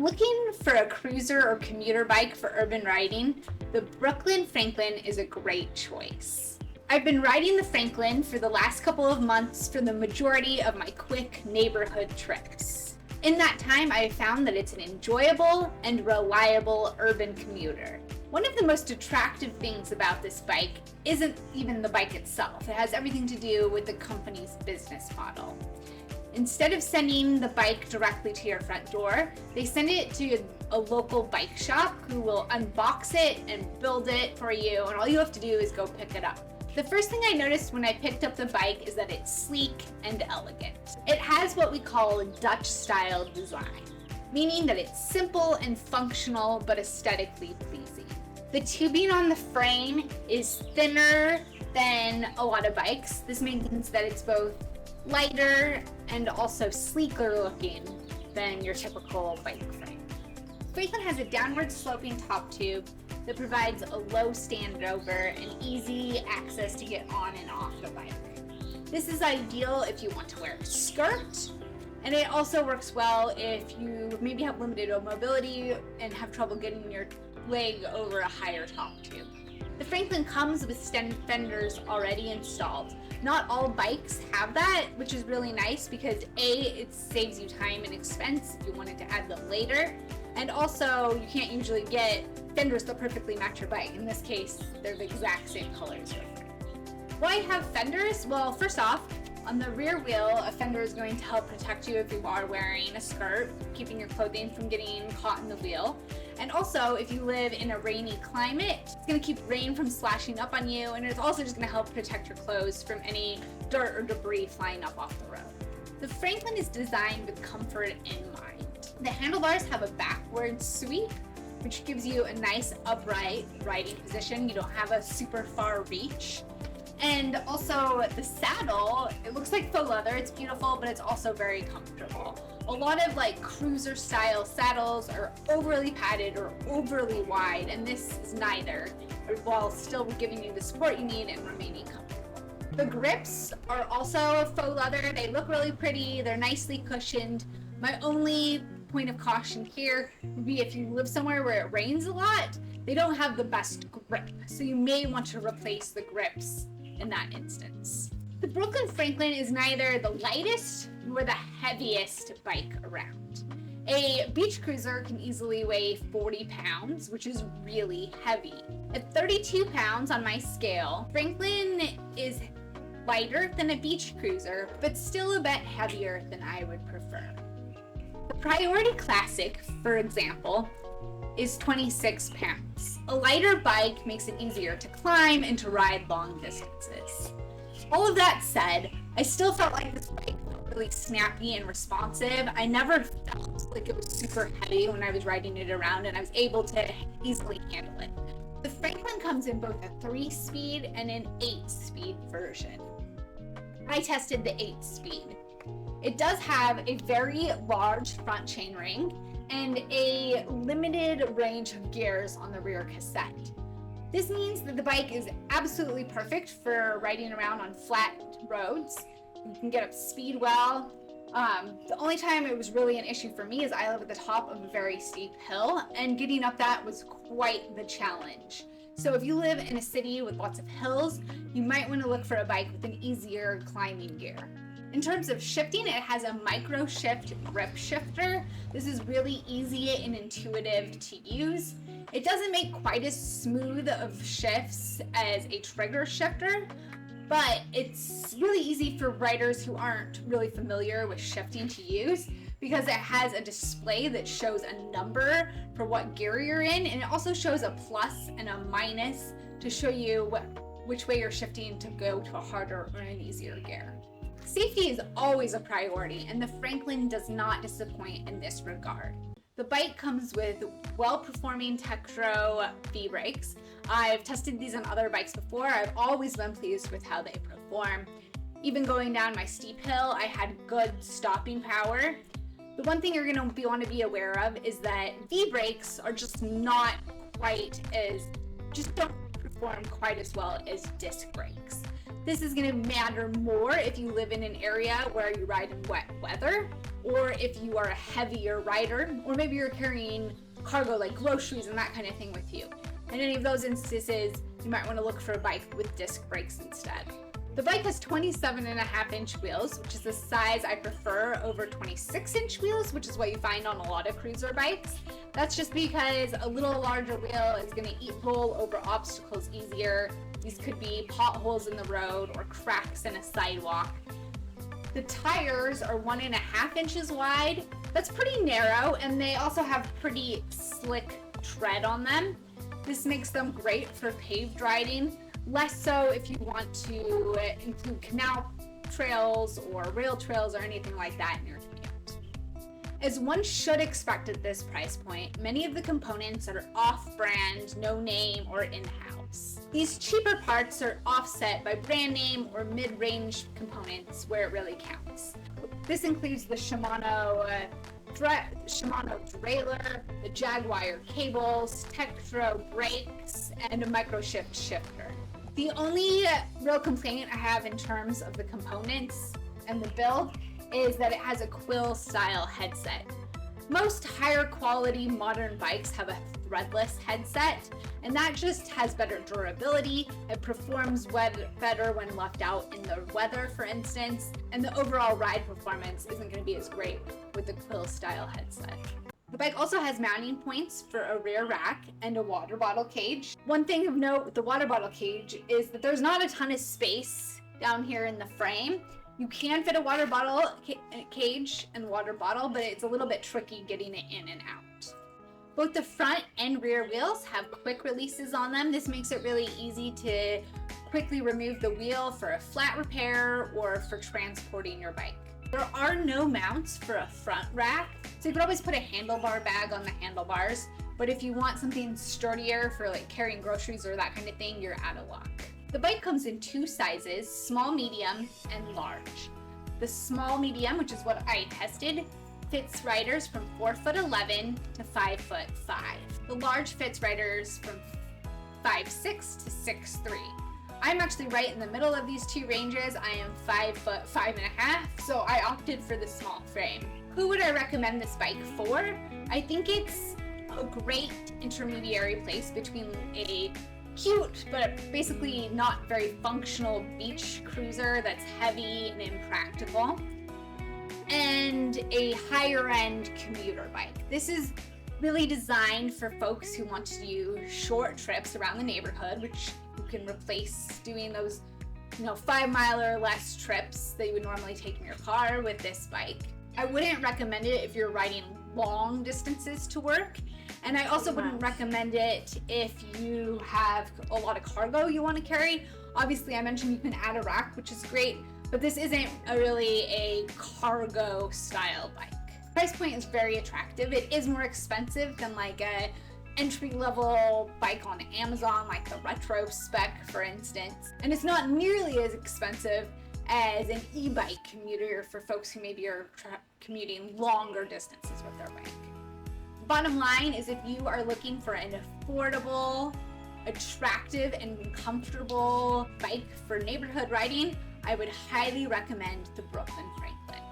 Looking for a cruiser or commuter bike for urban riding, the Brooklyn Franklin is a great choice. I've been riding the Franklin for the last couple of months for the majority of my quick neighborhood trips. In that time, I have found that it's an enjoyable and reliable urban commuter. One of the most attractive things about this bike isn't even the bike itself. It has everything to do with the company's business model. Instead of sending the bike directly to your front door, they send it to a local bike shop who will unbox it and build it for you, and all you have to do is go pick it up. The first thing I noticed when I picked up the bike is that it's sleek and elegant. It has what we call Dutch style design, meaning that it's simple and functional but aesthetically pleasing. The tubing on the frame is thinner than a lot of bikes. This means that it's both lighter and also sleeker looking than your typical bike frame. Franklin has a downward sloping top tube that provides a low standover and easy access to get on and off the bike. This is ideal if you want to wear a skirt, and it also works well if you maybe have limited mobility and have trouble getting your leg over a higher top tube. The Franklin comes with fenders already installed. Not all bikes have that, which is really nice because A, it saves you time and expense if you wanted to add them later, and also you can't usually get fenders that perfectly match your bike. In this case, they're the exact same color as your friend. Why have fenders? Well, first off, on the rear wheel, a fender is going to help protect you if you are wearing a skirt, keeping your clothing from getting caught in the wheel. And also, if you live in a rainy climate, it's going to keep rain from splashing up on you, and it's also just going to help protect your clothes from any dirt or debris flying up off the road. The Franklin is designed with comfort in mind. The handlebars have a backward sweep, which gives you a nice upright riding position. You don't have a super far reach. And also the saddle, it looks like faux leather. It's beautiful, but it's also very comfortable. A lot of cruiser style saddles are overly padded or overly wide, and this is neither, while still giving you the support you need and remaining comfortable. The grips are also faux leather. They look really pretty. They're nicely cushioned. My only point of caution here would be if you live somewhere where it rains a lot, they don't have the best grip. So you may want to replace the grips in that instance. The Brooklyn Franklin is neither the lightest nor the heaviest bike around. A beach cruiser can easily weigh 40 pounds, which is really heavy. At 32 pounds on my scale, Franklin is lighter than a beach cruiser, but still a bit heavier than I would prefer. The Priority Classic, for example, is 26 pounds. A lighter bike makes it easier to climb and to ride long distances. All of that said, I still felt like this bike felt really snappy and responsive. I never felt like it was super heavy when I was riding it around, and I was able to easily handle it. The Franklin comes in both a 3-speed and an 8-speed version. I tested the 8-speed. It does have a very large front chainring and a limited range of gears on the rear cassette. This means that the bike is absolutely perfect for riding around on flat roads. You can get up to speed well. The only time it was really an issue for me is I live at the top of a very steep hill, and getting up that was quite the challenge. So if you live in a city with lots of hills, you might want to look for a bike with an easier climbing gear. In terms of shifting, it has a micro shift grip shifter. This is really easy and intuitive to use. It doesn't make quite as smooth of shifts as a trigger shifter, but it's really easy for riders who aren't really familiar with shifting to use, because it has a display that shows a number for what gear you're in, and it also shows a plus and a minus to show you which way you're shifting to go to a harder or an easier gear. Safety is always a priority, and the Franklin does not disappoint in this regard. The bike comes with well-performing Tektro V-brakes. I've tested these on other bikes before. I've always been pleased with how they perform. Even going down my steep hill, I had good stopping power. The one thing you're going to want to be aware of is that V-brakes are just not quite as, just don't perform quite as well as disc brakes. This is going to matter more if you live in an area where you ride in wet weather. or if you are a heavier rider, or maybe you're carrying cargo like groceries and that kind of thing with you. In any of those instances, you might want to look for a bike with disc brakes instead. The bike has 27.5-inch wheels, which is the size I prefer over 26-inch wheels, which is what you find on a lot of cruiser bikes. That's just because a little larger wheel is going to roll over obstacles easier. These could be potholes in the road or cracks in a sidewalk. The tires are 1.5 inches wide. That's pretty narrow, and they also have pretty slick tread on them. This makes them great for paved riding, less so if you want to include canal trails or rail trails or anything like that in your commute. As one should expect at this price point, many of the components are off-brand, no name, or in-house. These cheaper parts are offset by brand name or mid-range components where it really counts. This includes the Shimano derailleur, the Jaguar cables, Tektro brakes, and a microshift shifter. The only real complaint I have in terms of the components and the build is that it has a quill style headset. Most higher quality modern bikes have a threadless headset, and that just has better durability. It performs better when left out in the weather, for instance, and the overall ride performance isn't going to be as great with the quill style headset. The bike also has mounting points for a rear rack and a water bottle cage. One thing of note with the water bottle cage is that there's not a ton of space down here in the frame. You can fit a water bottle cage and water bottle, but it's a little bit tricky getting it in and out. Both the front and rear wheels have quick releases on them. This makes it really easy to quickly remove the wheel for a flat repair or for transporting your bike. There are no mounts for a front rack, so you could always put a handlebar bag on the handlebars, but if you want something sturdier for like carrying groceries or that kind of thing, you're out of luck. The bike comes in two sizes, small, medium, and large. The small medium, which is what I tested, fits riders from 4'11" to 5'5". The large fits riders from 5'6" to 6'3". I'm actually right in the middle of these two ranges. I am 5'5.5", so I opted for the small frame. Who would I recommend this bike for? I think it's a great intermediary place between a cute but basically not very functional beach cruiser that's heavy and impractical, and a higher end commuter bike. This is really designed for folks who want to do short trips around the neighborhood, which you can replace doing those 5-mile or less trips that you would normally take in your car with this bike. I wouldn't recommend it if you're riding long distances to work, and I also wouldn't recommend it if you have a lot of cargo you want to carry. Obviously, I mentioned you can add a rack, which is great, but this isn't really a cargo style bike. Price point is very attractive. It is more expensive than like a entry-level bike on Amazon, like the Retro Spec, for instance. And it's not nearly as expensive as an e-bike commuter for folks who maybe are commuting longer distances with their bike. Bottom line is, if you are looking for an affordable, attractive, and comfortable bike for neighborhood riding, I would highly recommend the Brooklyn Franklin.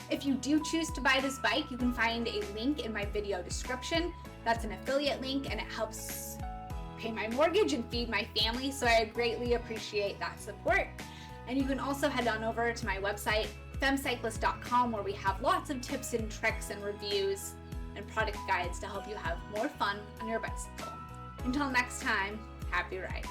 If you do choose to buy this bike, you can find a link in my video description. That's an affiliate link, and it helps pay my mortgage and feed my family, so I greatly appreciate that support. And you can also head on over to my website, femcyclist.com, where we have lots of tips and tricks and reviews and product guides to help you have more fun on your bicycle. Until next time, happy riding.